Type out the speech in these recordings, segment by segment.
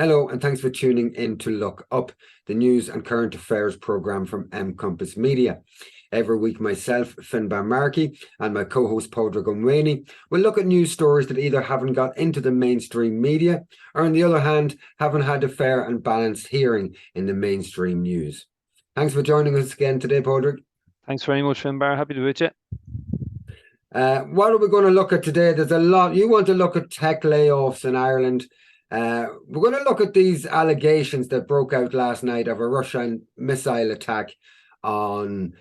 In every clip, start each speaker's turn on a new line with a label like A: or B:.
A: Hello, and thanks for tuning in to Look Up, the news and current affairs programme from 𝐿 Media. Every week, myself, Finbar Markey, and my co-host, Padraig O'Mwany, will look at news stories that either haven't got into the mainstream media, or on the other hand, haven't had a fair and balanced hearing in the mainstream news. Thanks for joining us again today, Padraig.
B: Thanks very much, Finbar. Happy to be with you.
A: What are we going to look at today? There's a lot. You want to look at tech layoffs in Ireland. We're going to look at these allegations that broke out last night of a Russian missile attack on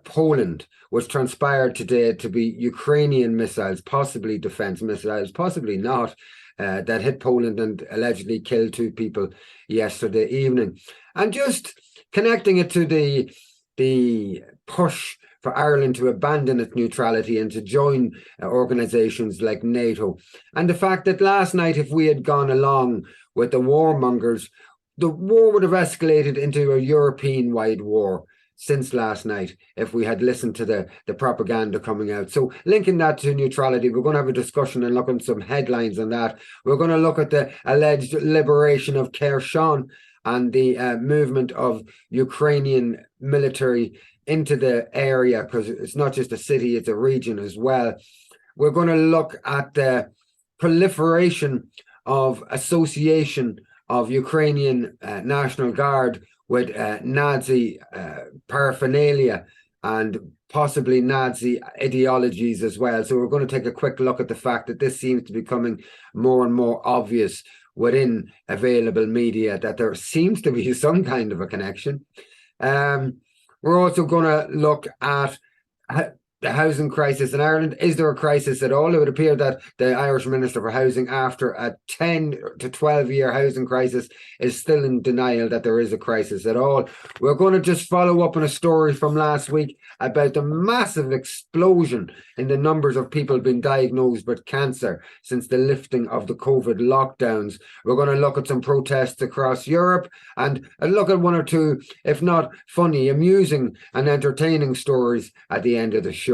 A: Poland, which transpired today to be Ukrainian missiles, possibly defense missiles, possibly not, that hit Poland and allegedly killed 2 people yesterday evening. And just connecting it to the push for Ireland to abandon its neutrality and to join organisations like NATO. And the fact that last night, if we had gone along with the warmongers, the war would have escalated into a European-wide war since last night if we had listened to the propaganda coming out. So linking that to neutrality, we're going to have a discussion and look at some headlines on that. We're going to look at the alleged liberation of Kherson and the movement of Ukrainian military into the area, because it's not just a city, it's a region as well. We're going to look at the proliferation of association of Ukrainian National Guard with Nazi paraphernalia and possibly Nazi ideologies as well. So we're going to take a quick look at the fact that this seems to be becoming more and more obvious within available media, that there seems to be some kind of a connection. We're also going to look at the housing crisis in Ireland. Is there a crisis at all? It would appear that the Irish Minister for Housing, after a 10 to 12-year housing crisis, is still in denial that there is a crisis at all. We're going to just follow up on a story from last week about the massive explosion in the numbers of people being diagnosed with cancer since the lifting of the COVID lockdowns. We're going to look at some protests across Europe and look at 1 or 2, if not funny, amusing and entertaining stories at the end of the show.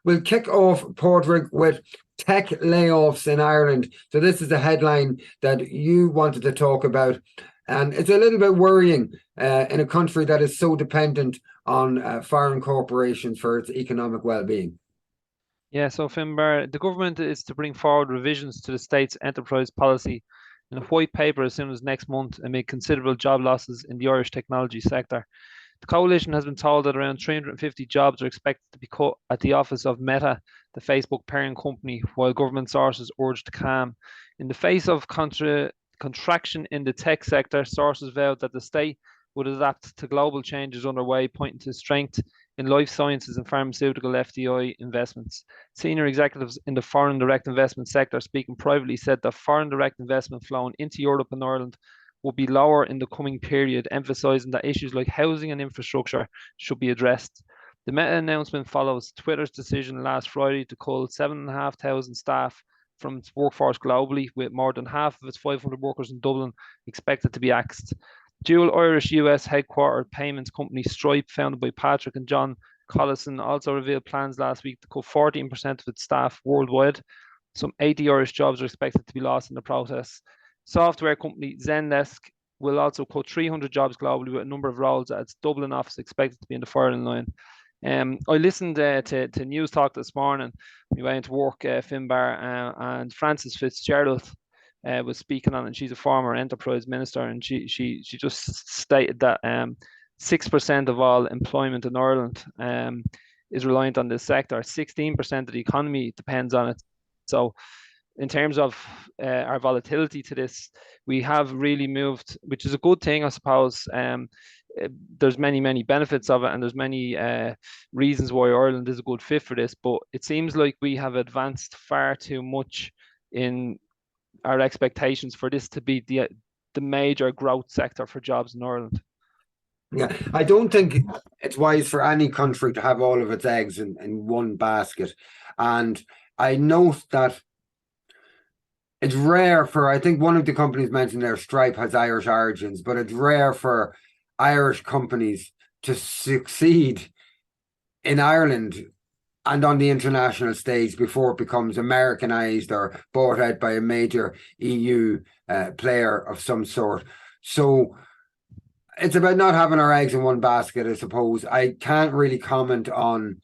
A: We'll kick off, Padraig, with tech layoffs in Ireland. So this is a headline that you wanted to talk about, and it's a little bit worrying in a country that is so dependent on foreign corporations for its economic well-being.
B: Yeah, so Finbar, the government is to bring forward revisions to the state's enterprise policy in a white paper as soon as next month amid considerable job losses in the Irish technology sector. The coalition has been told that around 350 jobs are expected to be cut at the office of Meta, the Facebook parent company, while government sources urged calm. In the face of contraction in the tech sector, sources vowed that the state would adapt to global changes underway, pointing to strength in life sciences and pharmaceutical FDI investments. Senior executives in the foreign direct investment sector, speaking privately, said that foreign direct investment flowing into Europe and Ireland will be lower in the coming period, emphasising that issues like housing and infrastructure should be addressed. The Meta announcement follows Twitter's decision last Friday to cull 7,500 staff from its workforce globally, with more than half of its 500 workers in Dublin expected to be axed. Dual Irish-US headquartered payments company Stripe, founded by Patrick and John Collison, also revealed plans last week to cut 14% of its staff worldwide. Some 80 Irish jobs are expected to be lost in the process. Software company Zendesk will also cut 300 jobs globally, with a number of roles at its Dublin office expected to be in the firing line. I listened to News Talk this morning. We went to work, Finbar, and Frances Fitzgerald was speaking on it, and she's a former enterprise minister, and she just stated that 6% of all employment in Ireland is reliant on this sector. 16% of the economy depends on it. So in terms of our volatility to this, we have really moved, which is a good thing, I suppose. There's many benefits of it, and there's many reasons why Ireland is a good fit for this, but it seems like we have advanced far too much in our expectations for this to be the major growth sector for jobs in Ireland.
A: Yeah, I don't think it's wise for any country to have all of its eggs in one basket. And I note that it's rare for, I think one of the companies mentioned there, Stripe, has Irish origins, but it's rare for Irish companies to succeed in Ireland and on the international stage before it becomes Americanized or bought out by a major EU player of some sort. So it's about not having our eggs in one basket, I suppose. I can't really comment on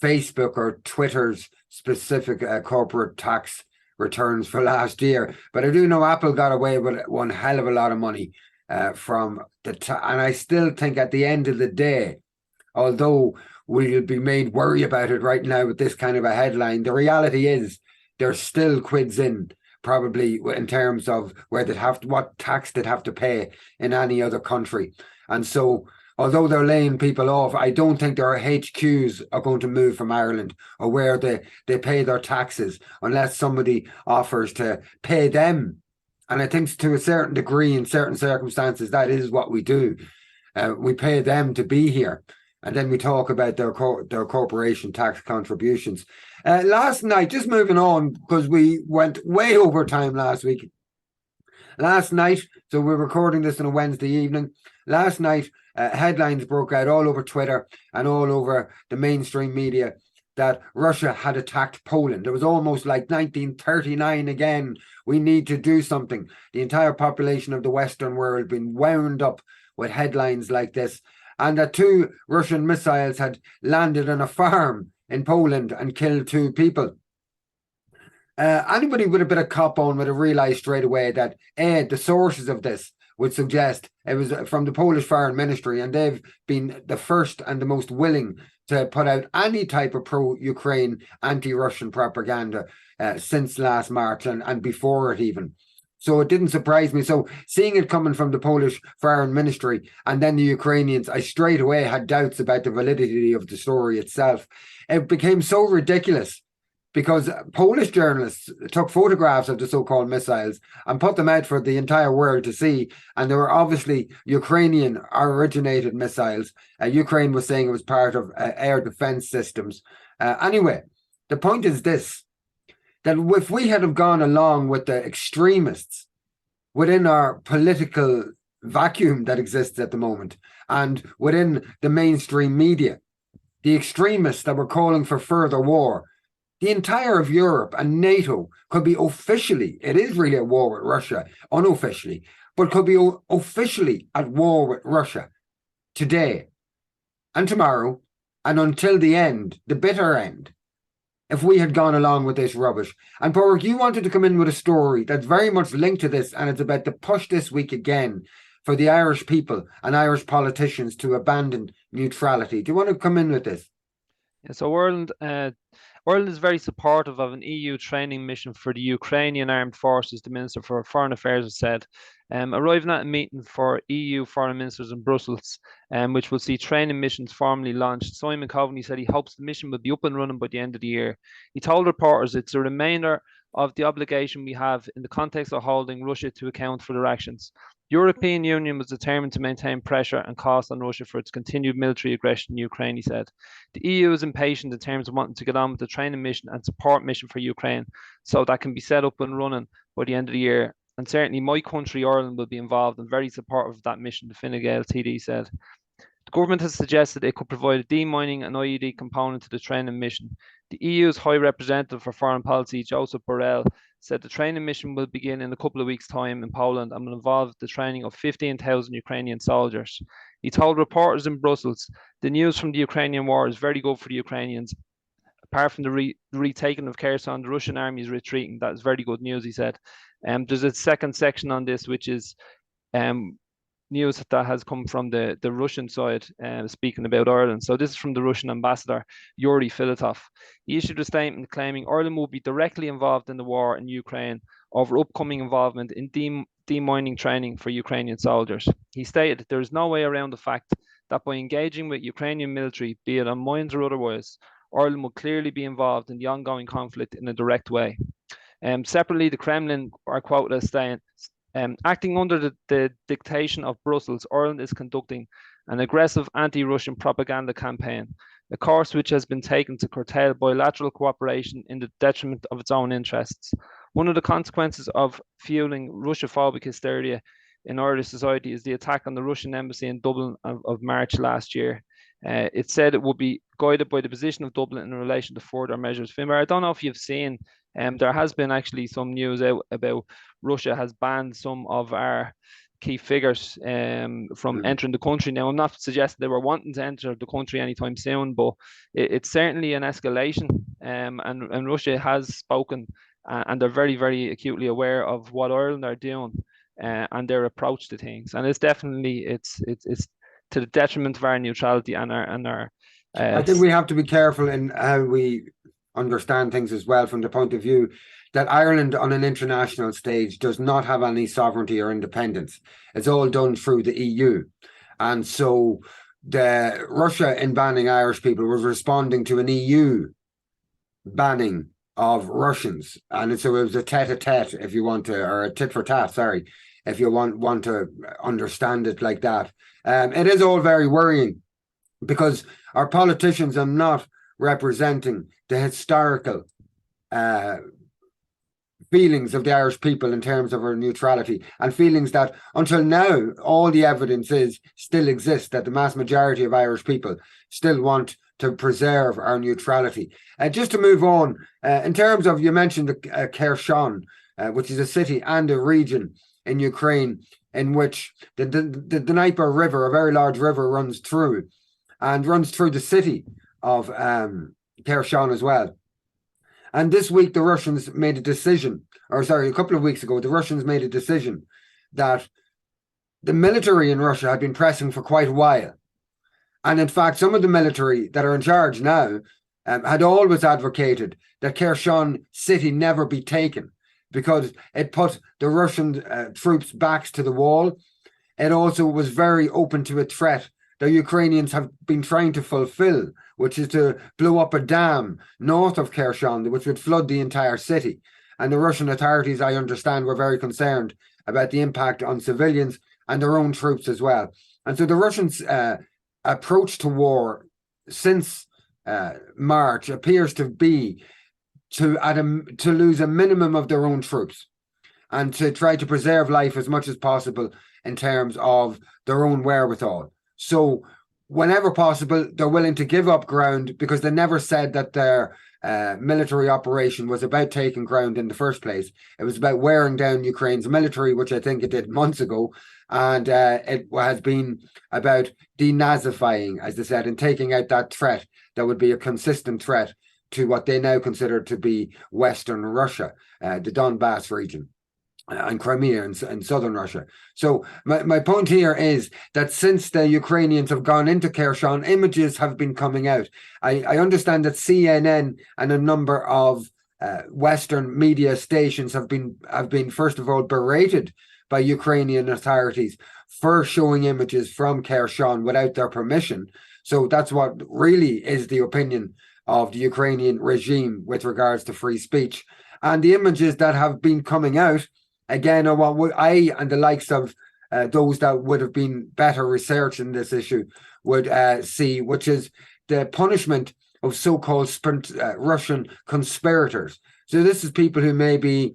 A: Facebook or Twitter's specific corporate tax returns for last year, but I do know Apple got away with one hell of a lot of money from and I still think at the end of the day, although we'll be made worry about it right now with this kind of a headline, the reality is there's still quids in, probably in terms of where they'd have to, what tax they'd have to pay in any other country. And so, although they're laying people off, I don't think their HQs are going to move from Ireland or where they pay their taxes unless somebody offers to pay them. And I think to a certain degree, in certain circumstances, that is what we do. We pay them to be here. And then we talk about their corporation tax contributions. Last night, just moving on, because we went way over time last week. Last night, so we're recording this on a Wednesday evening. Last night, headlines broke out all over Twitter and all over the mainstream media that Russia had attacked Poland. It was almost like 1939 again. We need to do something. The entire population of the Western world been wound up with headlines like this. And that 2 Russian missiles had landed on a farm in Poland and killed 2 people. Anybody with a bit of cop on would have realised straight away that the sources of this would suggest it was from the Polish Foreign Ministry, and they've been the first and the most willing to put out any type of pro-Ukraine, anti-Russian propaganda since last March and before it even. So it didn't surprise me. So seeing it coming from the Polish Foreign Ministry and then the Ukrainians, I straight away had doubts about the validity of the story itself. It became so ridiculous because Polish journalists took photographs of the so-called missiles and put them out for the entire world to see. And they were obviously Ukrainian originated missiles. Ukraine was saying it was part of air defense systems. Anyway, the point is this, that if we had have gone along with the extremists within our political vacuum that exists at the moment and within the mainstream media, the extremists that were calling for further war, the entire of Europe and NATO could be officially, it is really at war with Russia, unofficially, but could be officially at war with Russia today and tomorrow and until the end, the bitter end, if we had gone along with this rubbish. And Porrick, you wanted to come in with a story that's very much linked to this, and it's about the push this week again for the Irish people and Irish politicians to abandon neutrality. Do you want to come in with this?
B: Yeah, so Ireland is very supportive of an EU training mission for the Ukrainian armed forces, the Minister for Foreign Affairs has said, arriving at a meeting for EU foreign ministers in Brussels, which will see training missions formally launched. Simon Coveney said he hopes the mission will be up and running by the end of the year. He told reporters it's a reminder of the obligation we have in the context of holding Russia to account for their actions. The European Union was determined to maintain pressure and cost on Russia for its continued military aggression in Ukraine, he said. The EU is impatient in terms of wanting to get on with the training mission and support mission for Ukraine so that can be set up and running by the end of the year. And certainly my country, Ireland, will be involved and very supportive of that mission, the Fine Gael TD said. The government has suggested it could provide a demining and IED component to the training mission. The EU's High Representative for Foreign Policy, Joseph Borrell, said the training mission will begin in a couple of weeks' time in Poland and will involve the training of 15,000 Ukrainian soldiers. He told reporters in Brussels, the news from the Ukrainian war is very good for the Ukrainians. Apart from the retaking of Kherson, the Russian army is retreating. That is very good news, he said. There's a second section on this, which is news that has come from the Russian side, speaking about Ireland. So this is from the Russian ambassador, Yuri Filatov. He issued a statement claiming Ireland will be directly involved in the war in Ukraine over upcoming involvement in demining training for Ukrainian soldiers. He stated there is no way around the fact that by engaging with Ukrainian military, be it on mines or otherwise, Ireland will clearly be involved in the ongoing conflict in a direct way. Separately, the Kremlin are quoted as saying, acting under the dictation of Brussels, Ireland is conducting an aggressive anti-Russian propaganda campaign, a course which has been taken to curtail bilateral cooperation in the detriment of its own interests. One of the consequences of fueling Russophobic hysteria in Irish society is the attack on the Russian embassy in Dublin of March last year. It said it would be guided by the position of Dublin in relation to further measures. Finbar, I don't know if you've seen, there has been actually some news out about Russia has banned some of our key figures from entering the country. Now, I'm not suggesting they were wanting to enter the country anytime soon, but it's certainly an escalation, and Russia has spoken, and they're very, very acutely aware of what Ireland are doing and their approach to things. And it's definitely it's to the detriment of our neutrality and our.
A: I think we have to be careful in how we understand things as well, from the point of view that Ireland on an international stage does not have any sovereignty or independence. It's all done through the EU. And so the Russia in banning Irish people was responding to an EU banning of Russians. And so it was a tete-a-tete, if you want to, or a tit for tat, sorry, if you want to understand it like that. It is all very worrying, because our politicians are not representing the historical feelings of the Irish people in terms of our neutrality, and feelings that until now all the evidence still exists that the mass majority of Irish people still want to preserve our neutrality. Just to move on, in terms of, you mentioned Kherson, which is a city and a region in Ukraine in which the Dnieper River, a very large river, runs through the city of Kherson as well. And this week, the Russians made a decision, a couple of weeks ago, the Russians made a decision that the military in Russia had been pressing for quite a while. And in fact, some of the military that are in charge now had always advocated that Kherson city never be taken, because it put the Russian troops' backs to the wall. It also was very open to a threat the Ukrainians have been trying to fulfill, which is to blow up a dam north of Kherson, which would flood the entire city. And the Russian authorities, I understand, were very concerned about the impact on civilians and their own troops as well. And so the Russians' approach to war since March appears to be to lose a minimum of their own troops, and to try to preserve life as much as possible in terms of their own wherewithal. So whenever possible, they're willing to give up ground, because they never said that their military operation was about taking ground in the first place. It was about wearing down Ukraine's military, which I think it did months ago. And it has been about denazifying, as they said, and taking out that threat that would be a consistent threat to what they now consider to be Western Russia, the Donbass region, and Crimea and southern Russia. So my point here is that since the Ukrainians have gone into Kherson, images have been coming out. I understand that CNN and a number of Western media stations have been first of all berated by Ukrainian authorities for showing images from Kherson without their permission. So that's what really is the opinion of the Ukrainian regime with regards to free speech. And the images that have been coming out, again, are what I and the likes of those that would have been better researched in this issue would see, which is the punishment of so-called Russian conspirators. So this is people who maybe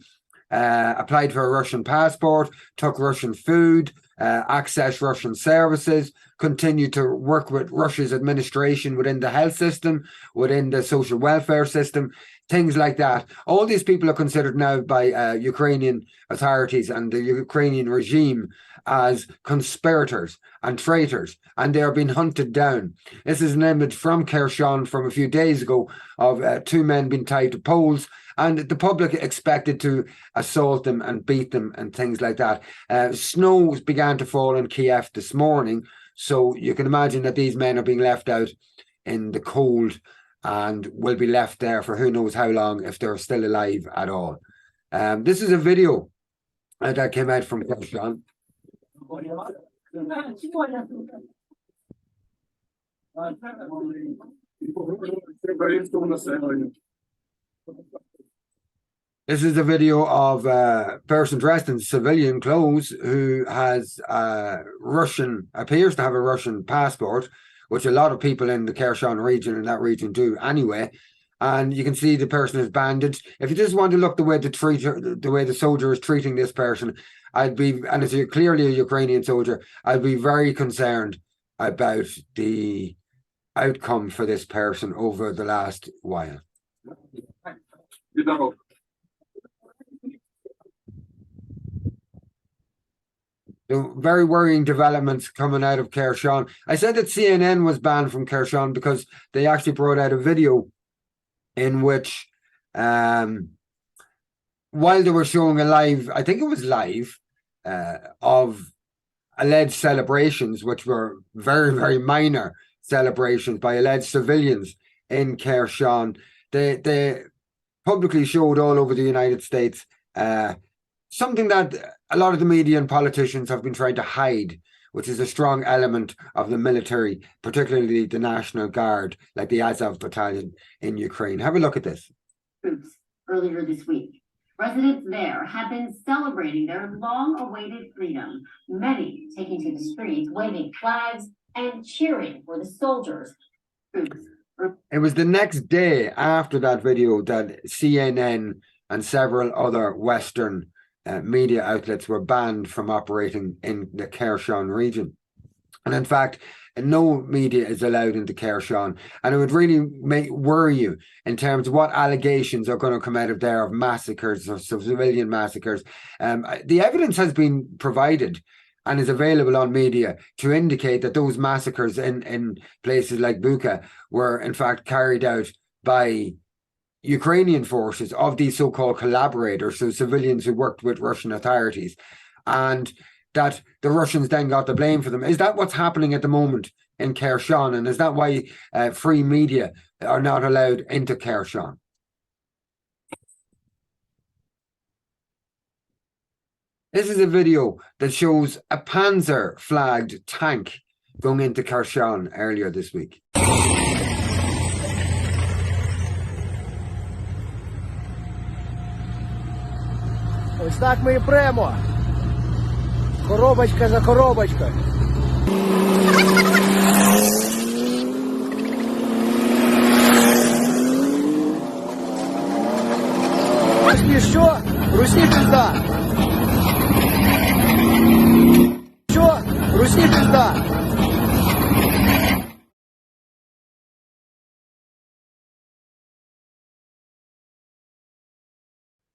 A: applied for a Russian passport, took Russian food, accessed Russian services, continued to work with Russia's administration within the health system, within the social welfare system, things like that. All these people are considered now by Ukrainian authorities and the Ukrainian regime as conspirators and traitors, and they are being hunted down. This is an image from Kherson from a few days ago of two men being tied to poles, and the public expected to assault them and beat them and things like that. Snow began to fall in Kiev this morning, so you can imagine that these men are being left out in the cold and will be left there for who knows how long, if they're still alive at all. This is a video that came out from Kherson. This is a video of a person dressed in civilian clothes who has appears to have a Russian passport, which a lot of people in the Kherson region and that region do anyway. And you can see the person is bandaged. If you just want to look the way the soldier is treating this person, and it's clearly a Ukrainian soldier, I'd be very concerned about the outcome for this person over the last while. So very worrying developments coming out of Kherson. I said that CNN was banned from Kherson because they actually brought out a video in which, while they were showing a live, I think it was live, of alleged celebrations, which were very, very minor celebrations by alleged civilians in Kherson. They publicly showed all over the United States something that a lot of the media and politicians have been trying to hide, which is a strong element of the military, particularly the National Guard, like the Azov battalion in Ukraine. Have a look at this.
C: Troops earlier this week. Residents there have been celebrating their long-awaited freedom, many taking to the streets, waving flags and cheering for the soldiers.
A: It was the next day after that video that CNN and several other Western media outlets were banned from operating in the Kherson region. And in fact, no media is allowed into Kherson. And it would really worry you in terms of what allegations are going to come out of there of massacres, of civilian massacres. The evidence has been provided and is available on media to indicate that those massacres in places like Bucha were in fact carried out by Ukrainian forces of these so-called collaborators, so civilians who worked with Russian authorities, and that the Russians then got the blame for them. Is that what's happening at the moment in Kherson? And is that why free media are not allowed into Kherson? This is a video that shows a Panzer-flagged tank going into Kherson earlier this week.
D: Ось так ми і премо. Коробочка за коробочкою. Русні що? Русні пізда. Що? Русні пізда.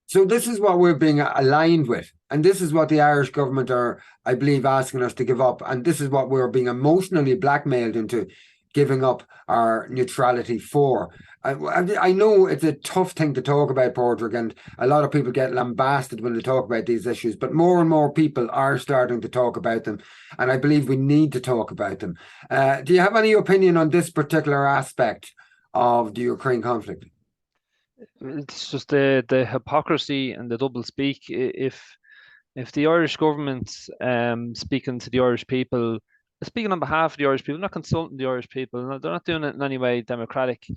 A: So this is what we're being aligned with. And this is what the Irish government are, I believe, asking us to give up. And this is what we're being emotionally blackmailed into giving up our neutrality for. I know it's a tough thing to talk about, Padraig, and a lot of people get lambasted when they talk about these issues, but more and more people are starting to talk about them. And I believe we need to talk about them. Do you have any opinion on this particular aspect of the Ukraine conflict?
B: It's just the hypocrisy and the double speak. If the Irish government speaking to the Irish people, speaking on behalf of the Irish people, not consulting the Irish people, they're not doing it in any way democratic,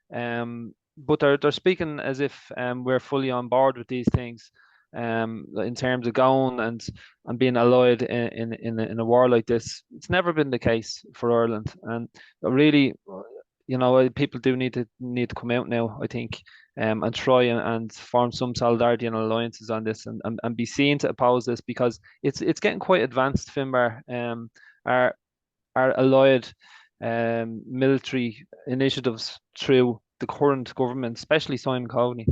B: but they're speaking as if we're fully on board with these things, in terms of going and being allied in a war like this. It's never been the case for Ireland, and really, you know, people do need to come out now, I think, and try and form some solidarity and alliances on this, and be seen to oppose this, because it's getting quite advanced, Finbar. Our allied military initiatives through the current government, especially Simon Coveney.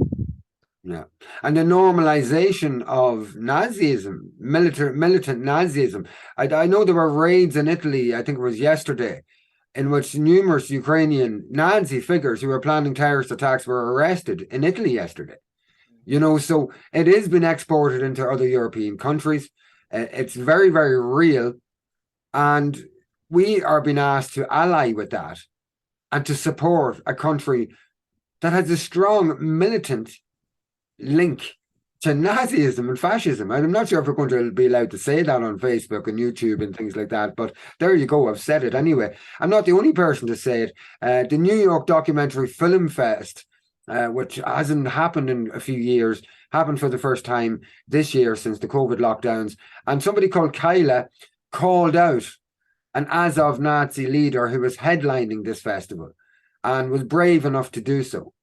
A: Yeah, and the normalization of Nazism, militant Nazism. I know there were raids in Italy, I think it was yesterday, in which numerous Ukrainian Nazi figures who were planning terrorist attacks were arrested in Italy yesterday. You know, so it has been exported into other European countries. It's very, very real. And we are being asked to ally with that and to support a country that has a strong militant link to Nazism and fascism. I'm not sure if we're going to be allowed to say that on Facebook and YouTube and things like that, but there you go, I've said it anyway. I'm not the only person to say it. The New York Documentary Film Fest, which hasn't happened in a few years, happened for the first time this year since the COVID lockdowns, and somebody called 𝐋𝐨𝐨𝐤 called out an Azov Nazi leader who was headlining this festival and was brave enough to do so.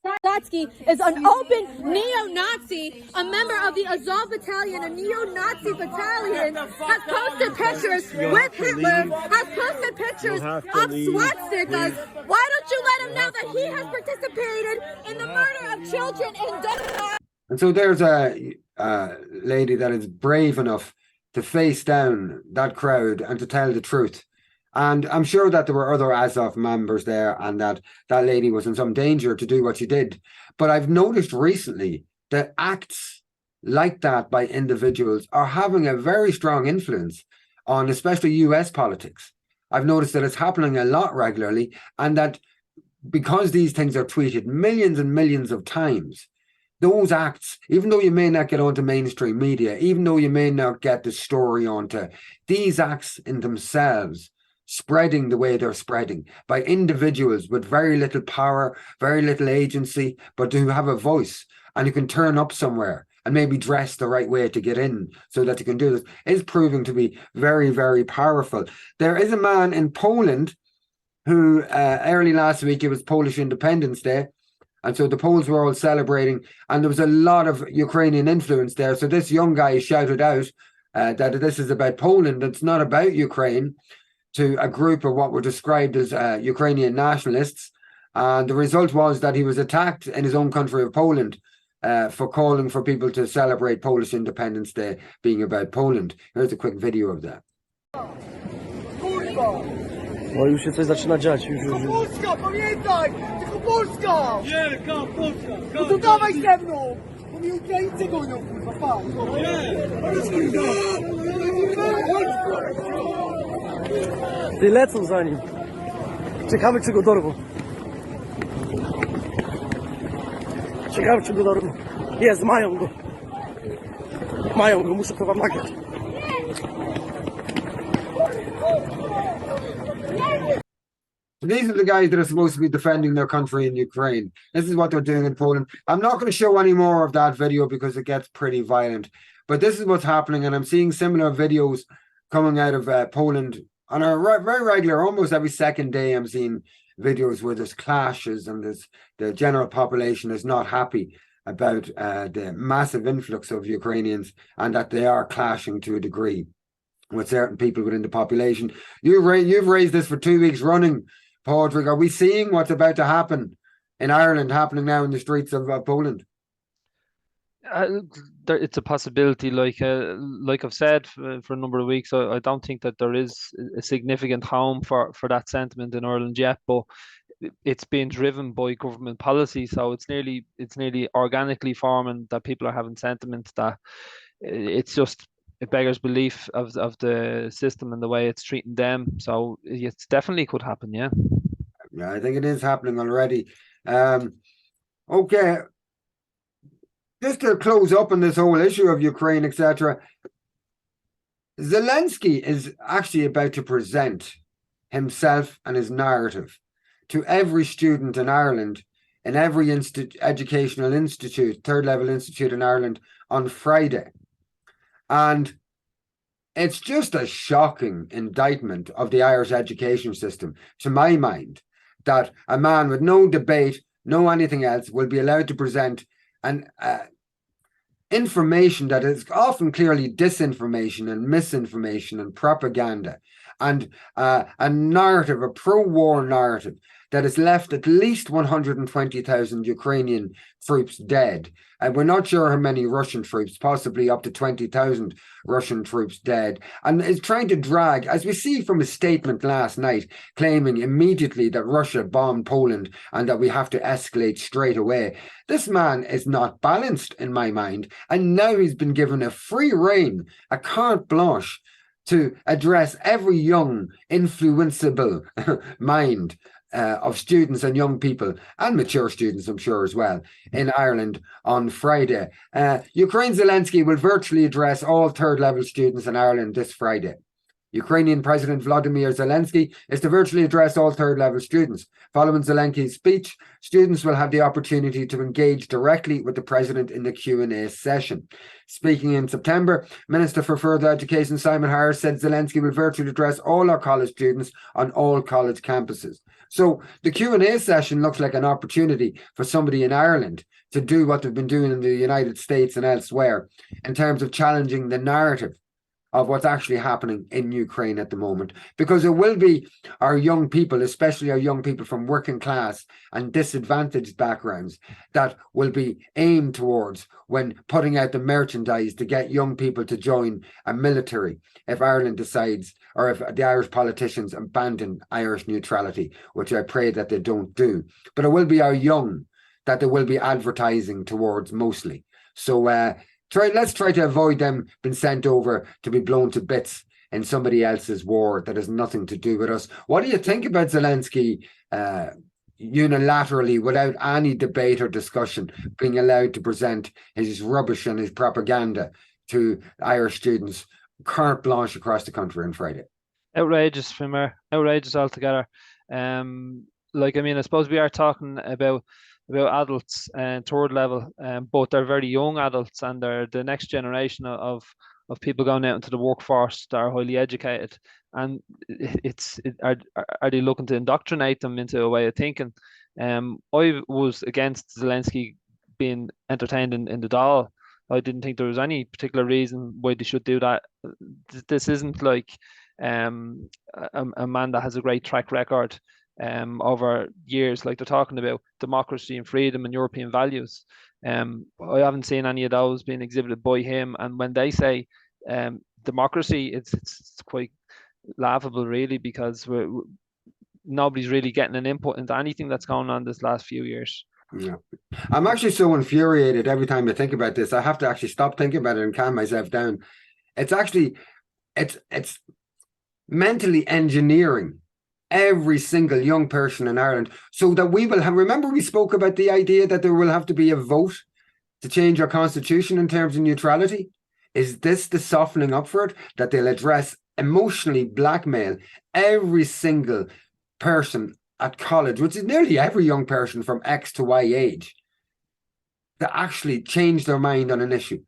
E: 𝐋𝐨𝐨𝐤 is an open neo-Nazi, a member of the Azov battalion, a neo-Nazi battalion, has posted pictures with Hitler, has posted pictures of swastikas. Why don't you let him know that he has participated in the murder of children in Denmark?
A: And so there's a lady that is brave enough to face down that crowd and to tell the truth. And I'm sure that there were other Azov members there and that that lady was in some danger to do what she did. But I've noticed recently that acts like that by individuals are having a very strong influence on especially US politics. I've noticed that it's happening a lot regularly, and that because these things are tweeted millions and millions of times, those acts, even though you may not get onto mainstream media, even though you may not get the story onto, these acts in themselves spreading the way they're spreading by individuals with very little power, very little agency, but who have a voice and who can turn up somewhere and maybe dress the right way to get in so that you can do this, is proving to be very, very powerful. There is a man in Poland who early last week, it was Polish Independence Day, and so the Poles were all celebrating, and there was a lot of Ukrainian influence there. So this young guy shouted out that this is about Poland, it's not about Ukraine, to a group of what were described as Ukrainian nationalists. And the result was that he was attacked in his own country of Poland for calling for people to celebrate Polish Independence Day being about Poland. Here's a quick video of that.
D: No już się coś zaczyna dziać.
F: Polska, pamiętaj! Tylko Polska! Wielka Polska! No to dawaj ze mną! Bo mi Ukraińcy gonią, kurwa, pa!
D: Ty lecą za nim. Czekamy, czy go dorwą. Ciekawe, czy go dorwą. Jest, mają go. Mają go, muszę to wam nagrać.
A: These are the guys that are supposed to be defending their country in Ukraine. This is what they're doing in Poland. I'm not going to show any more of that video because it gets pretty violent. But this is what's happening, and I'm seeing similar videos coming out of Poland on a very regular, almost every second day. I'm seeing videos where there's clashes and the general population is not happy about the massive influx of Ukrainians, and that they are clashing to a degree with certain people within the population. You've raised this for 2 weeks running, Padraig. Are we seeing what's about to happen in Ireland happening now in the streets of Poland?
B: It's a possibility. Like I've said for a number of weeks, I don't think that there is a significant harm for that sentiment in Ireland yet, but it's being driven by government policy. So it's nearly organically forming that people are having sentiments that it's just, it beggars belief of the system and the way it's treating them. So it definitely could happen, yeah.
A: Yeah, I think it is happening already. Okay. Just to close up on this whole issue of Ukraine, etc., Zelensky is actually about to present himself and his narrative to every student in Ireland, in every educational institute, third level institute in Ireland on Friday. And it's just a shocking indictment of the Irish education system, to my mind, that a man with no debate, no anything else, will be allowed to present an information that is often clearly disinformation and misinformation and propaganda, and a narrative, a pro-war narrative that has left at least 120,000 Ukrainian troops dead. And we're not sure how many Russian troops, possibly up to 20,000 Russian troops dead. And is trying to drag, as we see from a statement last night, claiming immediately that Russia bombed Poland and that we have to escalate straight away. This man is not balanced in my mind. And now he's been given a free rein, a carte blanche, to address every young, influenceable mind of students and young people, and mature students, I'm sure, as well, in Ireland on Friday. Ukraine Zelensky will virtually address all third-level students in Ireland this Friday. Ukrainian President Volodymyr Zelensky is to virtually address all third-level students. Following Zelensky's speech, students will have the opportunity to engage directly with the president in the Q&A session. Speaking in September, Minister for Further Education Simon Harris said Zelensky will virtually address all our college students on all college campuses. So the Q&A session looks like an opportunity for somebody in Ireland to do what they've been doing in the United States and elsewhere in terms of challenging the narrative of what's actually happening in Ukraine at the moment, because it will be our young people, especially our young people from working class and disadvantaged backgrounds, that will be aimed towards when putting out the merchandise to get young people to join a military if Ireland decides, or if the Irish politicians abandon Irish neutrality, which I pray that they don't do. But it will be our young that they will be advertising towards mostly. So let's try to avoid them being sent over to be blown to bits in somebody else's war that has nothing to do with us. What do you think about Zelensky unilaterally, without any debate or discussion, being allowed to present his rubbish and his propaganda to Irish students carte blanche across the country on Friday?
B: Outrageous, Finbar. Outrageous altogether. I suppose we are talking about adults and third level, but they're very young adults, and they're the next generation of people going out into the workforce that are highly educated. And are they looking to indoctrinate them into a way of thinking? I was against Zelensky being entertained in the Dáil. I didn't think there was any particular reason why they should do that. This isn't like a man that has a great track record over years, like they're talking about democracy and freedom and European values. I haven't seen any of those being exhibited by him. And when they say democracy, it's quite laughable, really, because nobody's really getting an input into anything that's going on this last few years.
A: Yeah, I'm actually so infuriated every time I think about this. I have to actually stop thinking about it and calm myself down. It's mentally engineering every single young person in Ireland so that we will have, remember we spoke about the idea that there will have to be a vote to change our constitution in terms of neutrality? Is this the softening up for it, that they'll address emotionally blackmail every single person at college, which is nearly every young person from X to Y age, to actually change their mind on an issue?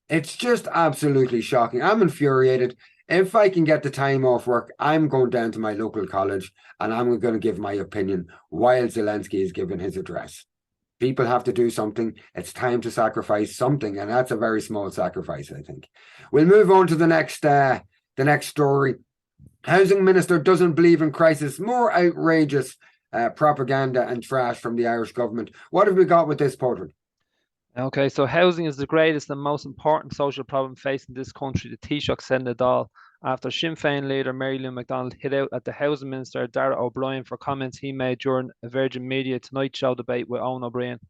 A: It's just absolutely shocking. I'm infuriated. If I can get the time off work, I'm going down to my local college and I'm going to give my opinion while Zelensky is giving his address. People have to do something. It's time to sacrifice something, and that's a very small sacrifice, I think. We'll move on to the next story. Housing Minister doesn't believe in crisis. More outrageous propaganda and trash from the Irish government. What have we got with this, Porter?
B: Okay, so housing is the greatest and most important social problem facing this country, the Taoiseach said in the Dáil, after Sinn Féin leader Mary Lou McDonald hit out at the Housing Minister Dara O'Brien for comments he made during a Virgin Media Tonight Show debate with Owen O'Brien.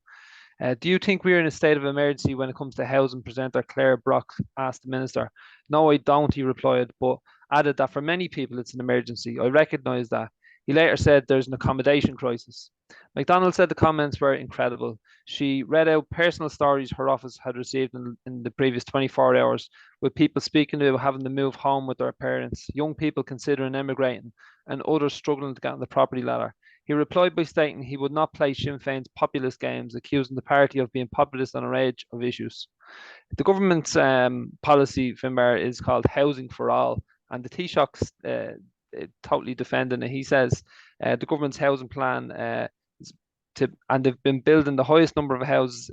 B: Do you think we're in a state of emergency when it comes to housing? Presenter Claire Brock asked the minister. No, I don't, he replied, but added that for many people it's an emergency. I recognise that. He later said there's an accommodation crisis. McDonald said the comments were incredible. She read out personal stories her office had received in the previous 24 hours, with people speaking about having to move home with their parents, young people considering emigrating, and others struggling to get on the property ladder. He replied by stating he would not play Sinn Féin's populist games, accusing the party of being populist on a range of issues. The government's policy, Finbar, is called Housing for All, and the Taoiseach's totally defending it. He says the government's housing plan and they've been building the highest number of houses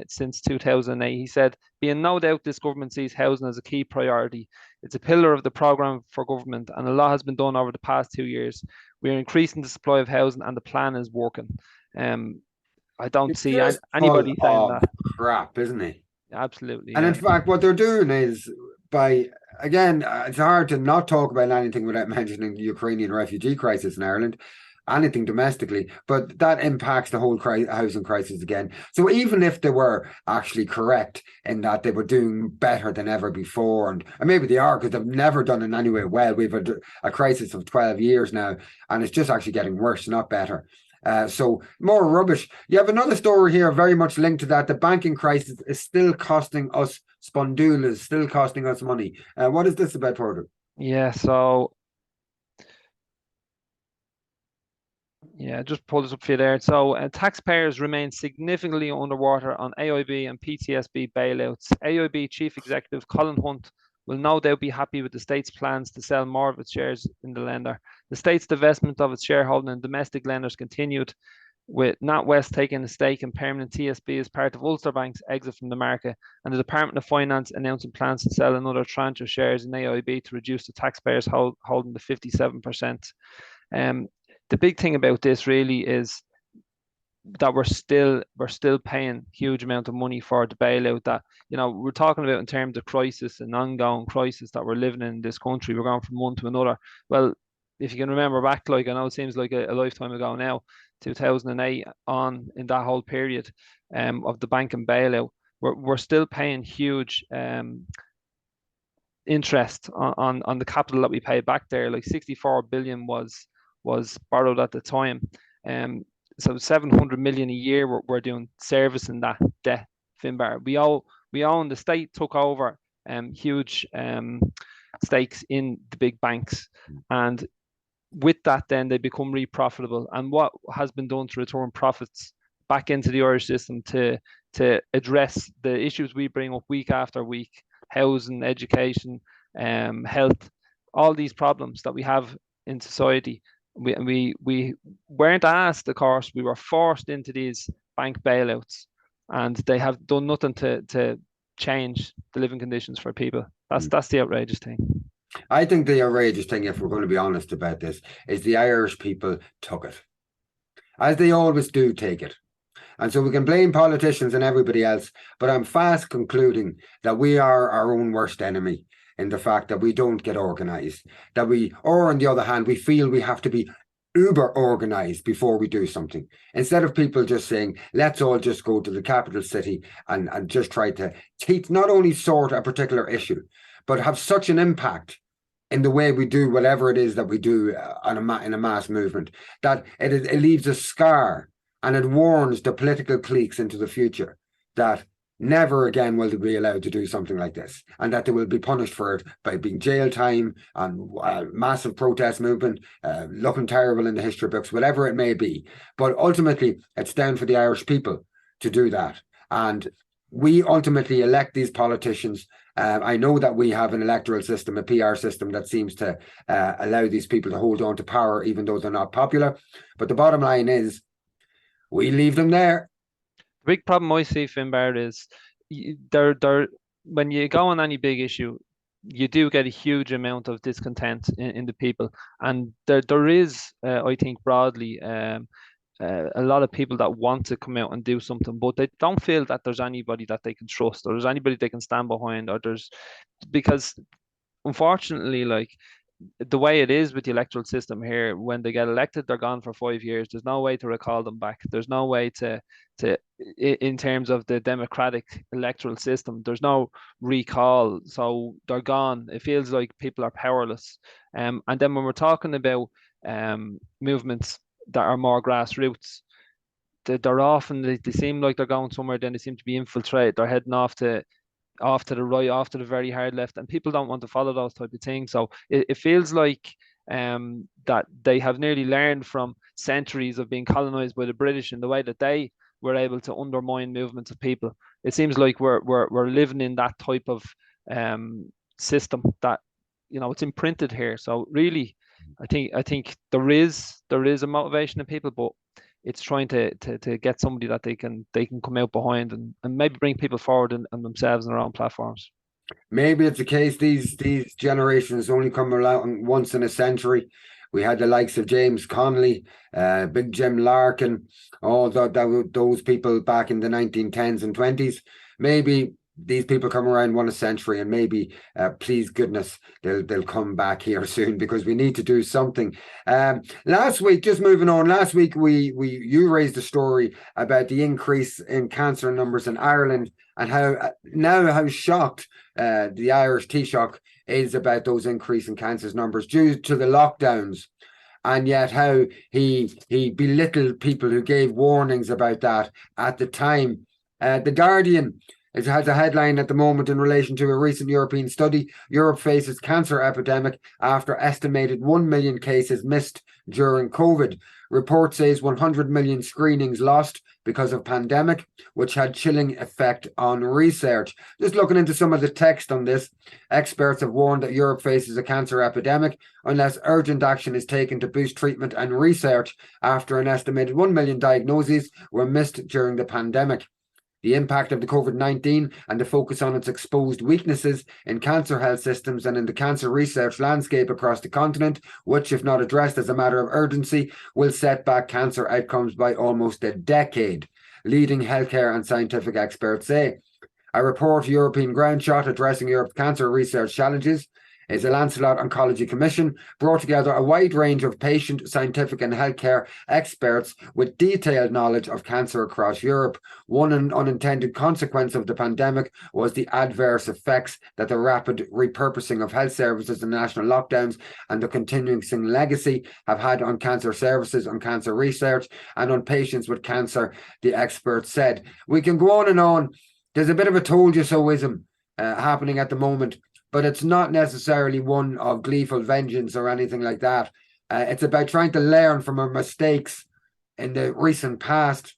B: since 2008. He said, being no doubt this government sees housing as a key priority. It's a pillar of the programme for government, and a lot has been done over the past 2 years. We are increasing the supply of housing and the plan is working. I don't see anybody saying that.
A: Crap, isn't it?
B: Absolutely.
A: And in fact, what they're doing is it's hard to not talk about anything without mentioning the Ukrainian refugee crisis in Ireland, anything domestically, but that impacts the whole housing crisis again. So even if they were actually correct in that they were doing better than ever before, and maybe they are because they've never done in any way well. We've had a crisis of 12 years now, and it's just actually getting worse, not better. So more rubbish. You have another story here very much linked to that. The banking crisis is still costing us spondulas, still costing us money. What is this about, Porter?
B: Just pull this up for you there. So taxpayers remain significantly underwater on AIB and PTSB bailouts. AIB Chief Executive Colin Hunt will no doubt be happy with the state's plans to sell more of its shares in the lender. The state's divestment of its shareholding in domestic lenders continued, with NatWest taking a stake in permanent TSB as part of Ulster Bank's exit from the market, and the Department of Finance announcing plans to sell another tranche of shares in AIB to reduce the taxpayers' holding to 57%. The big thing about this really is that we're still paying huge amount of money for the bailout that, you know, we're talking about in terms of crisis and ongoing crisis that we're living in this country. We're going from one to another. Well, if you can remember back, like, I know it seems like a lifetime ago now, 2008 on, in that whole period of the banking bailout, we're still paying huge interest on the capital that we paid back there. Like 64 billion was borrowed at the time. So 700 million a year we're doing servicing that debt, Finbar. We own, the state took over huge stakes in the big banks, and with that then they become really profitable. And what has been done to return profits back into the Irish system to address the issues we bring up week after week: housing, education, health, all these problems that we have in society. We weren't asked, of course, we were forced into these bank bailouts, and they have done nothing to change the living conditions for people. That's the outrageous thing.
A: I think the outrageous thing, if we're going to be honest about this, is the Irish people took it, as they always do take it. And so we can blame politicians and everybody else, but I'm fast concluding that we are our own worst enemy in the fact that we don't get organised, or on the other hand, we feel we have to be uber organised before we do something. Instead of people just saying, let's all just go to the capital city and just try to not only sort a particular issue, but have such an impact in the way we do whatever it is that we do in a mass movement, that it leaves a scar, and it warns the political cliques into the future that never again will they be allowed to do something like this, and that they will be punished for it by being jail time and massive protest movement, looking terrible in the history books, whatever it may be. But ultimately, it's down for the Irish people to do that. And we ultimately elect these politicians. I know that we have an electoral system, a PR system that seems to allow these people to hold on to power even though they're not popular. But the bottom line is, we leave them there.
B: The big problem I see, Finbar, is when you go on any big issue, you do get a huge amount of discontent in the people, and there is, I think, broadly, a lot of people that want to come out and do something, but they don't feel that there's anybody that they can trust, or there's anybody they can stand behind, because unfortunately, like, the way it is with the electoral system here, when they get elected, they're gone for 5 years. There's no way to recall them back. There's no way to in terms of the democratic electoral system, there's no recall. So they're gone. It feels like people are powerless. And then when we're talking about movements that are more grassroots, they're often, they seem like they're going somewhere, then they seem to be infiltrated. They're heading off to the right, off to the very hard left, and people don't want to follow those type of things. So it feels like that they have nearly learned from centuries of being colonized by the British in the way that they were able to undermine movements of people. It seems like we're living in that type of system that, you know, it's imprinted here. So really, I think there is a motivation in people, but it's trying to get somebody that they can come out behind and maybe bring people forward and themselves on their own platforms.
A: Maybe it's the case these generations only come around once in a century. We had the likes of James Connolly, Big Jim Larkin, all those people back in the 1910s and 20s. Maybe these people come around one a century, and maybe, please goodness, they'll come back here soon, because we need to do something. Last week, just moving on, last week you raised a story about the increase in cancer numbers in Ireland, and how shocked the Irish Taoiseach is about those increase in cancer numbers due to the lockdowns, and yet how he belittled people who gave warnings about that at the time. The Guardian It has a headline at the moment in relation to a recent European study. Europe faces cancer epidemic after estimated 1 million cases missed during COVID. Report says 100 million screenings lost because of pandemic, which had chilling effect on research. Just looking into some of the text on this, experts have warned that Europe faces a cancer epidemic unless urgent action is taken to boost treatment and research after an estimated 1 million diagnoses were missed during the pandemic. The impact of the COVID-19 and the focus on its exposed weaknesses in cancer health systems and in the cancer research landscape across the continent, which, if not addressed as a matter of urgency, will set back cancer outcomes by almost a decade, leading healthcare and scientific experts say. A report, European Groundshot, addressing Europe's cancer research challenges, is a Lancelot Oncology Commission, brought together a wide range of patient, scientific and healthcare experts with detailed knowledge of cancer across Europe. One unintended consequence of the pandemic was the adverse effects that the rapid repurposing of health services and national lockdowns and the continuing legacy have had on cancer services, on cancer research and on patients with cancer, the experts said. We can go on and on. There's a bit of a told you so-ism happening at the moment, but it's not necessarily one of gleeful vengeance or anything like that. It's about trying to learn from our mistakes in the recent past.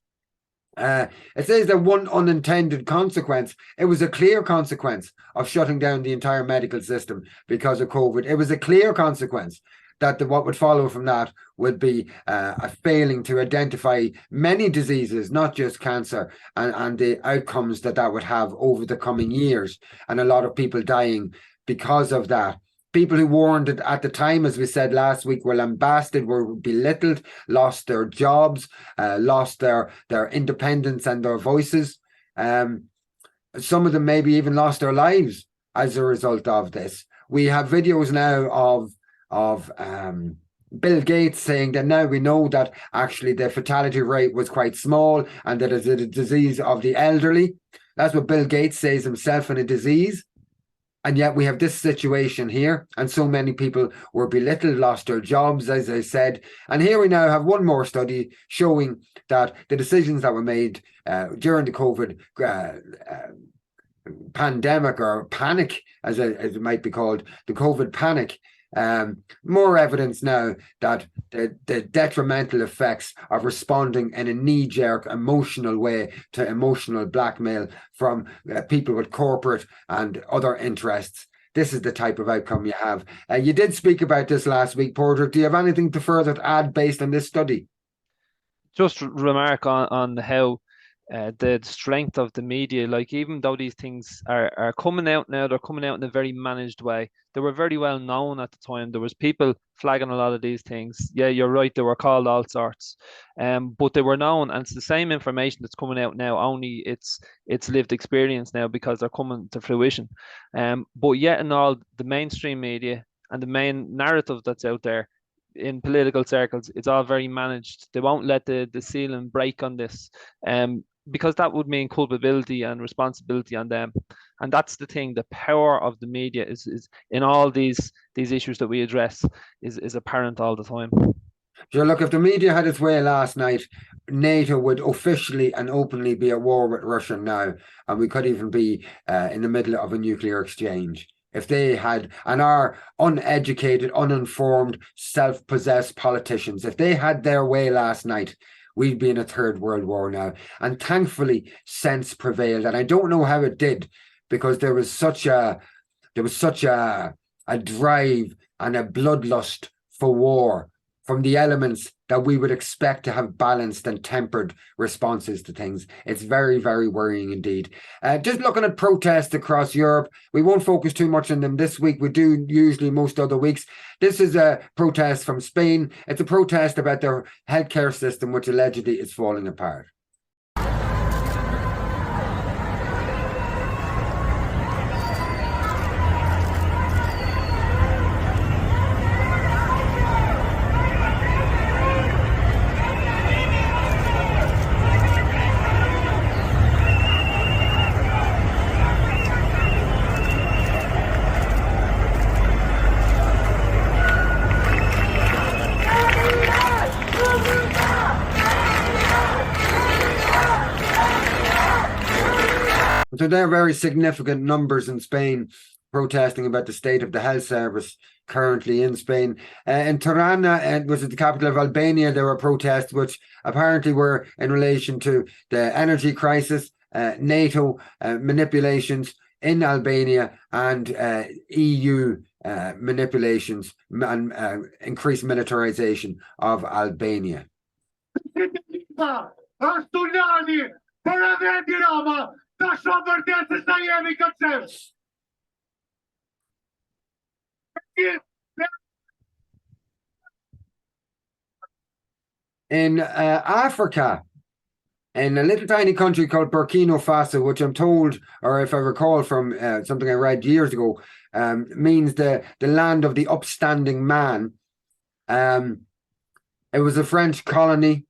A: It says that one unintended consequence, it was a clear consequence of shutting down the entire medical system because of COVID. It was a clear consequence that what would follow from that would be a failing to identify many diseases, not just cancer, and the outcomes that would have over the coming years, and a lot of people dying because of that. People who warned it at the time, as we said last week, were lambasted, were belittled, lost their jobs, lost their independence and their voices. Some of them maybe even lost their lives as a result of this. We have videos now of Bill Gates saying that now we know that actually the fatality rate was quite small and that it's a disease of the elderly. That's what Bill Gates says himself, in a disease. And yet we have this situation here, and so many people were belittled, lost their jobs, as I said. And here we now have one more study showing that the decisions that were made during the COVID pandemic, or panic, as it might be called, the COVID panic, more evidence now that the detrimental effects of responding in a knee-jerk emotional way to emotional blackmail from people with corporate and other interests. This is the type of outcome you have. You did speak about this last week, Porter. Do you have anything to further add based on this study?
B: Just remark on how the strength of the media, like, even though these things are coming out now, they're coming out in a very managed way. They were very well known at the time. There was people flagging a lot of these things. Yeah, you're right, they were called all sorts, but they were known, and it's the same information that's coming out now, only it's lived experience now because they're coming to fruition. But yet in all, the mainstream media and the main narrative that's out there in political circles, it's all very managed. They won't let the ceiling break on this, because that would mean culpability and responsibility on them. And that's the thing, the power of the media is in all these issues that we address is apparent all the time.
A: Sure, look, if the media had its way last night, NATO would officially and openly be at war with Russia now, and we could even be in the middle of a nuclear exchange. If they had, and our uneducated, uninformed, self-possessed politicians, if they had their way last night, we'd be in a third world war now. And thankfully, sense prevailed. And I don't know how it did, because there was such a drive and a bloodlust for war from the elements that we would expect to have balanced and tempered responses to things. It's very, very worrying indeed. Just looking at protests across Europe, we won't focus too much on them this week. We do usually most other weeks. This is a protest from Spain. It's a protest about their healthcare system, which allegedly is falling apart. So there are very significant numbers in Spain protesting about the state of the health service currently in Spain. In Tirana, was it the capital of Albania, there were protests which apparently were in relation to the energy crisis, NATO manipulations in Albania, and EU manipulations and increased militarization of Albania. In Africa, in a little tiny country called Burkina Faso, which I'm told, or if I recall from something I read years ago, means the land of the upstanding man. It was a French colony.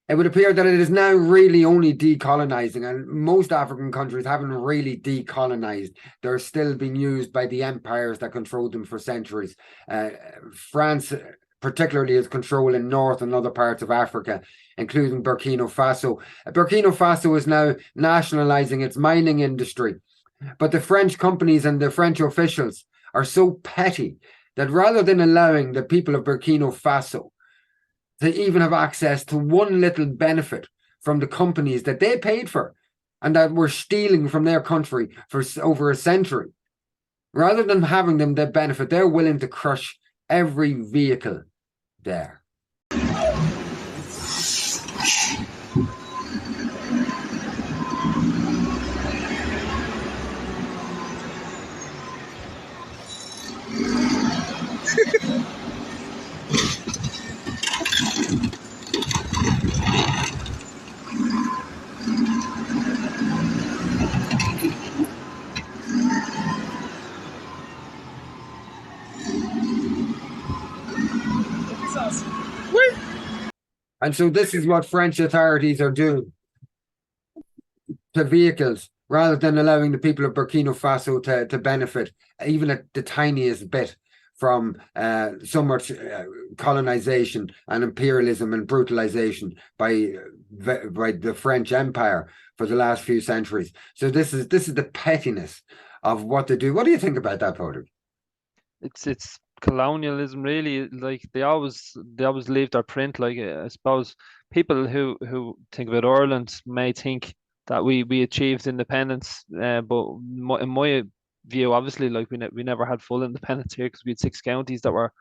A: It would appear that it is now really only decolonizing, and most African countries haven't really decolonized. They're still being used by the empires that controlled them for centuries. France particularly has control in North and other parts of Africa, including Burkina Faso. Burkina Faso is now nationalizing its mining industry, but the French companies and the French officials are so petty that rather than allowing the people of Burkina Faso to even have access to one little benefit from the companies that they paid for and that were stealing from their country for over a century, rather than having them the benefit, they're willing to crush every vehicle there. And so this is what French authorities are doing to vehicles, rather than allowing the people of Burkina Faso to benefit even at the tiniest bit from so much colonization and imperialism and brutalization by the French Empire for the last few centuries. So this is the pettiness of what they do. What do you think about that, Padraig?
B: It's colonialism, really. Like they always leave their print. Like I suppose people who think about Ireland may think that we achieved independence, but in my view, obviously, like we never had full independence here because we had 6 counties that were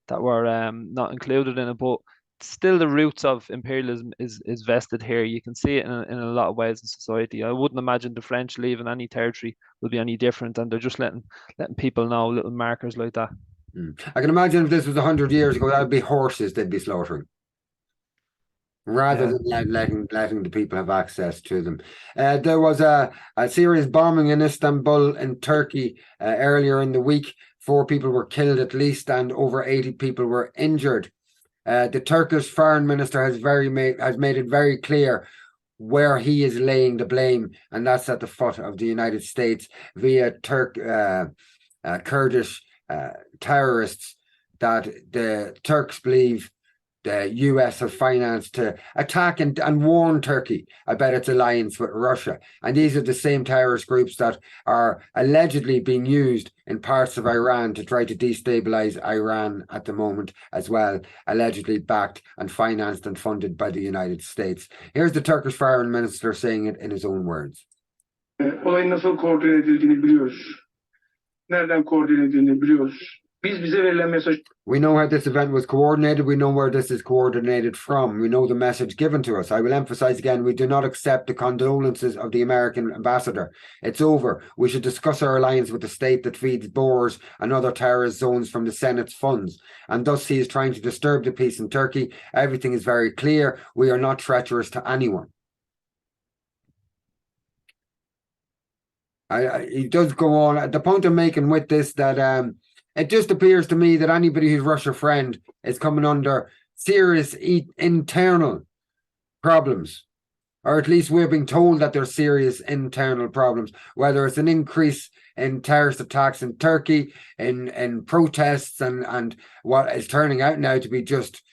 B: not included in it. But still, the roots of imperialism is vested here. You can see it in a lot of ways in society. I wouldn't imagine the French leaving any territory will be any different, and they're just letting people know, little markers like that.
A: I can imagine if this was 100 years ago, that would be horses they'd be slaughtering, rather than letting the people have access to them. There was a serious bombing in Istanbul in Turkey earlier in the week. 4 people were killed at least, and over 80 people were injured. The Turkish foreign minister has made it very clear where he is laying the blame, and that's at the foot of the United States via Kurdish terrorists that the Turks believe the US have financed to attack and warn Turkey about its alliance with Russia. And these are the same terrorist groups that are allegedly being used in parts of Iran to try to destabilize Iran at the moment as well, allegedly backed and financed and funded by the United States. Here's the Turkish foreign minister saying it in his own words.
G: Olayın nasıl koordine edildiğini biliyoruz. Nereden koordine edildiğini biliyoruz. Bize verilen mesaj.
A: We know how this event was coordinated. We know where this is coordinated from. We know the message given to us. I will emphasize again, we do not accept the condolences of the American ambassador. It's over. We should discuss our alliance with the state that feeds Boers and other terrorist zones from the Senate's funds. And thus he is trying to disturb the peace in Turkey. Everything is very clear. We are not treacherous to anyone. He does go on. The point I'm making with this, that it just appears to me that anybody who's Russia friend is coming under serious internal problems, or at least we're being told that there's serious internal problems, whether it's an increase in terrorist attacks in Turkey, in protests, and what is turning out now to be just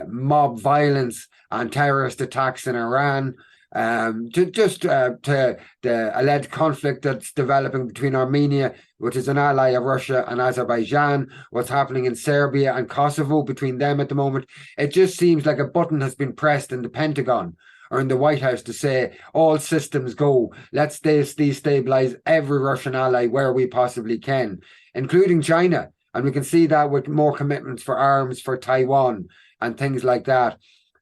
A: mob violence and terrorist attacks in Iran. to the alleged conflict that's developing between Armenia, which is an ally of Russia, and Azerbaijan, what's happening in Serbia and Kosovo between them at the moment. It just seems like a button has been pressed in the Pentagon or in the White House to say, all systems go, let's destabilize every Russian ally where we possibly can, including China. And we can see that with more commitments for arms for Taiwan and things like that.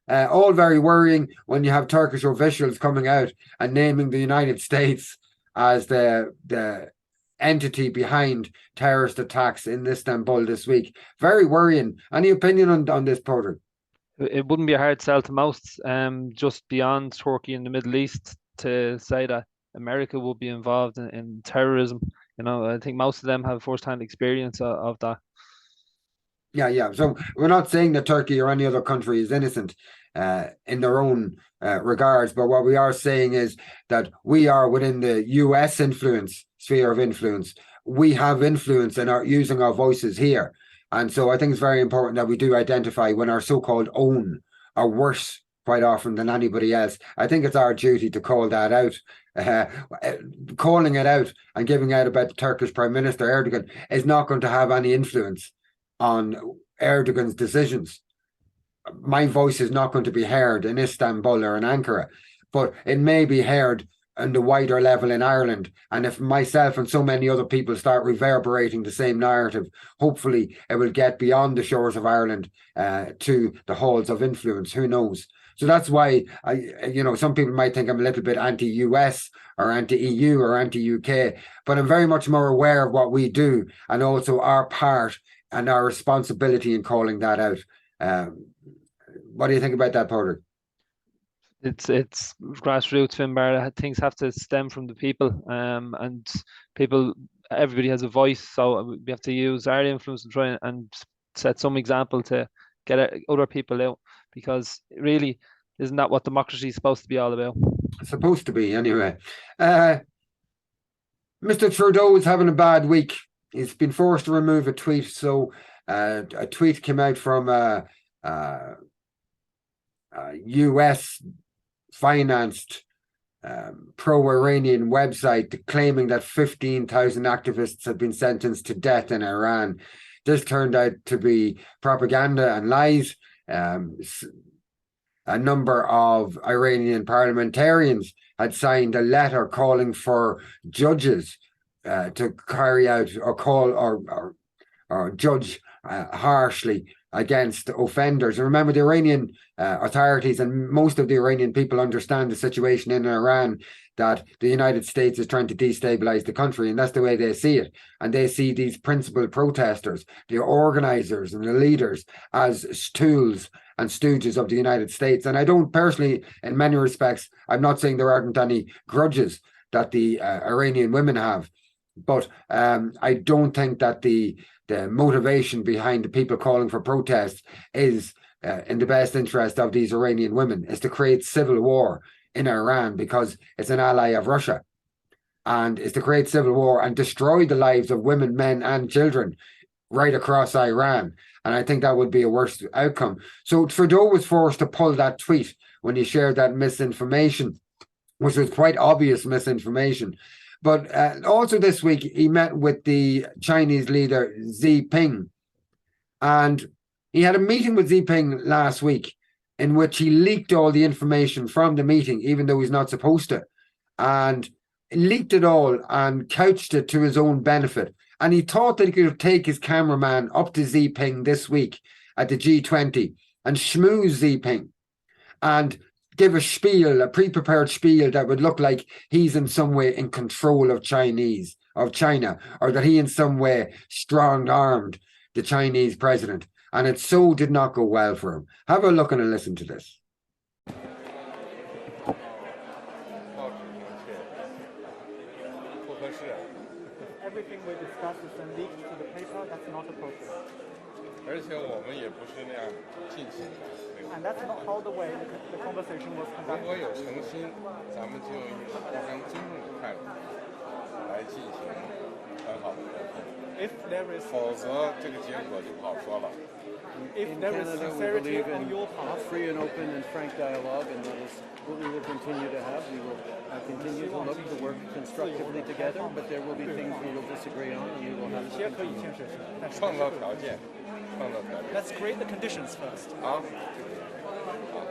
A: All very worrying when you have Turkish officials coming out and naming the United States as the entity behind terrorist attacks in Istanbul this week. Very worrying. Any opinion on this, Porter?
B: It wouldn't be a hard sell to most, just beyond Turkey and the Middle East, to say that America will be involved in terrorism. You know, I think most of them have first-hand experience of that.
A: Yeah. So we're not saying that Turkey or any other country is innocent in their own regards, but what we are saying is that we are within the US sphere of influence. We have influence and are using our voices here. And so I think it's very important that we do identify when our so-called own are worse quite often than anybody else. I think it's our duty to call that out. Calling it out and giving out about the Turkish Prime Minister Erdogan is not going to have any influence on Erdogan's decisions. My voice is not going to be heard in Istanbul or in Ankara, but it may be heard on the wider level in Ireland. And if myself and so many other people start reverberating the same narrative, hopefully it will get beyond the shores of Ireland to the halls of influence. Who knows? So that's why some people might think I'm a little bit anti-US or anti-EU or anti-UK, but I'm very much more aware of what we do and also our part and our responsibility in calling that out. What do you think about that, Porter?
B: It's grassroots, Finbar. Things have to stem from the people, and everybody has a voice, so we have to use our influence and try and set some example to get other people out, because really, isn't that what democracy is supposed to be all about?
A: It's supposed to be, anyway. Mr. Trudeau is having a bad week. He's been forced to remove a tweet. So a tweet came out from a US financed pro-Iranian website claiming that 15,000 activists had been sentenced to death in Iran. This turned out to be propaganda and lies. A number of Iranian parliamentarians had signed a letter calling for judges to carry out or call or judge harshly against offenders. And remember, the Iranian authorities and most of the Iranian people understand the situation in Iran, that the United States is trying to destabilize the country, and that's the way they see it. And they see these principal protesters, the organizers and the leaders, as tools and stooges of the United States. And I don't personally, in many respects, I'm not saying there aren't any grudges that the Iranian women have, but I don't think that the motivation behind the people calling for protests is in the best interest of these Iranian women, is to create civil war in Iran because it's an ally of Russia, and is to create civil war and destroy the lives of women, men and children right across Iran. And I think that would be a worse outcome. So Trudeau was forced to pull that tweet when he shared that misinformation, which was quite obvious misinformation. But also this week, he met with the Chinese leader, Xi Jinping. And he had a meeting with Xi Jinping last week in which he leaked all the information from the meeting, even though he's not supposed to. And leaked it all and couched it to his own benefit. And he thought that he could take his cameraman up to Xi Jinping this week at the G20 and schmooze Xi Jinping and give a spiel, a pre-prepared spiel that would look like he's in some way in control of China, or that he in some way strong-armed the Chinese president. And it so did not go well for him. Have a look and a listen to this.
H: Everything we discuss is then leaked to the paper. That's not appropriate. And that's not how the way the conversation was conducted. if there is
I: 否则这个结果就不好说了。
H: if
D: In
H: there is
D: Canada, we
H: sincerity
D: believe
H: on
D: in
H: your part,
D: free and open and frank dialogue, and that is what we will continue to have. We will continue to look to work constructively together, but there will be things we will disagree on, and we will have
H: 有
D: to
H: 些可以
D: continue.
H: 建设性，但是
I: 创造条件，创造条件。
H: Let's create the conditions first.
I: 好，好。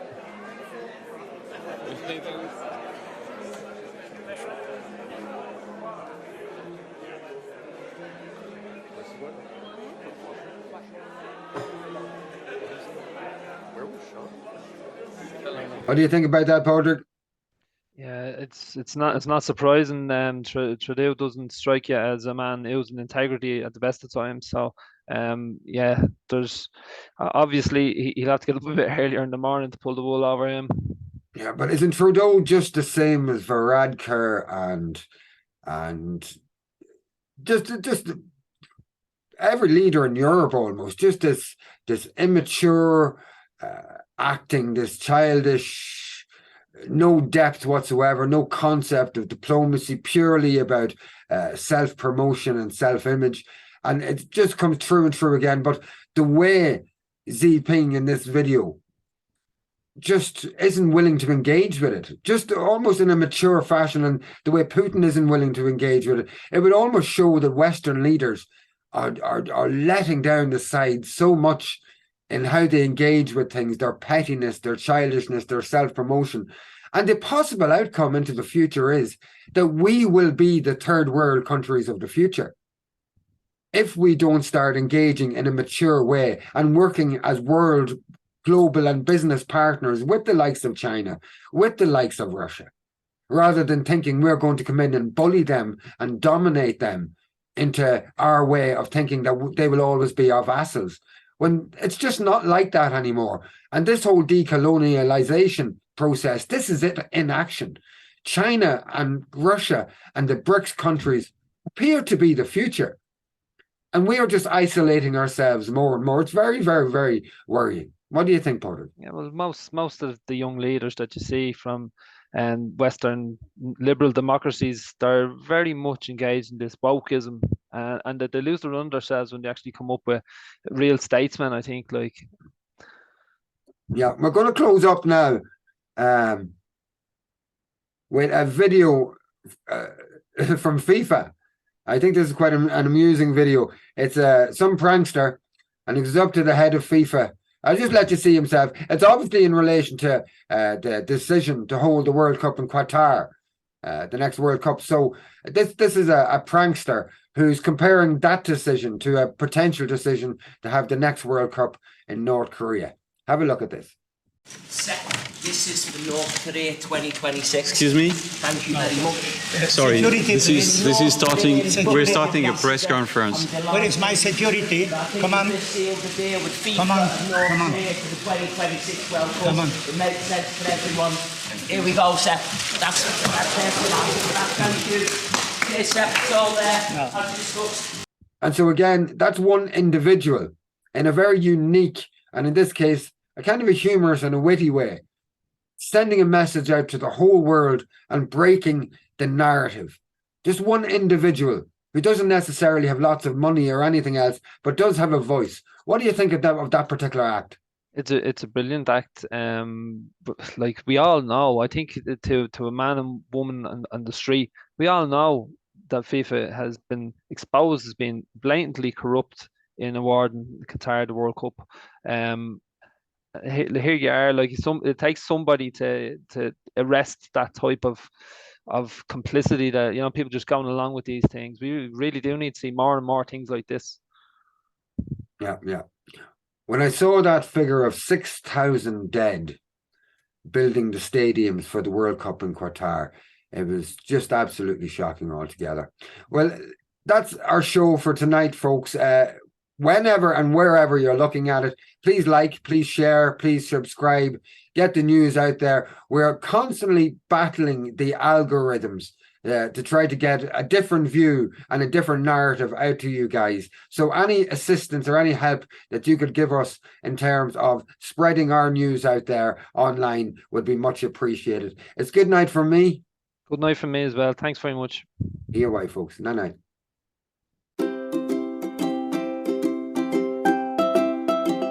A: What do you think about that, Patrick?
B: Yeah, it's not surprising. Trudeau doesn't strike you as a man oozing integrity at the best of times. So, yeah, there's obviously he'll have to get up a bit earlier in the morning to pull the wool over him.
A: Yeah, but isn't Trudeau just the same as Varadkar and just every leader in Europe almost? Just this immature acting, this childish, no depth whatsoever, no concept of diplomacy, purely about self-promotion and self-image. And it just comes true and true again. But the way Xi Jinping in this video just isn't willing to engage with it, just almost in a mature fashion, and the way Putin isn't willing to engage with it, it would almost show that Western leaders are letting down the side so much in how they engage with things, their pettiness, their childishness, their self-promotion. And the possible outcome into the future is that we will be the third world countries of the future if we don't start engaging in a mature way and working as world, global and business partners with the likes of China, with the likes of Russia, rather than thinking we're going to come in and bully them and dominate them into our way of thinking that they will always be our vassals, when it's just not like that anymore. And this whole decolonialization process, this is it in action. China and Russia and the BRICS countries appear to be the future. And we are just isolating ourselves more and more. It's very, very, very worrying. What do you think, Patrick?
B: Yeah, well, most of the young leaders that you see from Western liberal democracies, they're very much engaged in this wokeism, and that they lose their themselves when they actually come up with real statesmen, I think. Like,
A: yeah, we're going to close up now with a video from FIFA. I think this is quite an amusing video. It's some prankster, and it's up to the head of FIFA. I'll just let you see himself. It's obviously in relation to the decision to hold the World Cup in Qatar, the next World Cup. So this is a prankster who's comparing that decision to a potential decision to have the next World Cup in North Korea. Have a look at this.
J: This is for North Korea 2026.
K: Excuse me?
J: Thank you very much.
K: Sorry, this is starting. We're starting a press conference.
F: Where is my security? Come on. Come on. Come on.
J: 2026 World Cup.
F: Come on.
J: It makes sense for everyone. Here we go, Seth. That's thank you. Here's Seth. It's all there. As discussed.
A: And so again, that's one individual in a very unique, and in this case, a kind of a humorous and a witty way, sending a message out to the whole world and breaking the narrative. Just one individual who doesn't necessarily have lots of money or anything else, but does have a voice. What do you think of that particular act?
B: it's a brilliant act. But like we all know, I think to a man and woman on the street, we all know that FIFA has been exposed as being blatantly corrupt in awarding Qatar the World Cup. Here you are, like it takes somebody to arrest that type of complicity, that, you know, people just going along with these things. We really do need to see more and more things like this.
A: Yeah. When I saw that figure of 6,000 dead building the stadiums for the World Cup in Qatar, it was just absolutely shocking altogether. Well, that's our show for tonight, folks. Whenever and wherever you're looking at it, please like, please share, please subscribe, get the news out there. We're constantly battling the algorithms to try to get a different view and a different narrative out to you guys. So any assistance or any help that you could give us in terms of spreading our news out there online would be much appreciated. It's good night from me.
B: Good night from me as well. Thanks very much.
A: Here, folks. Night night.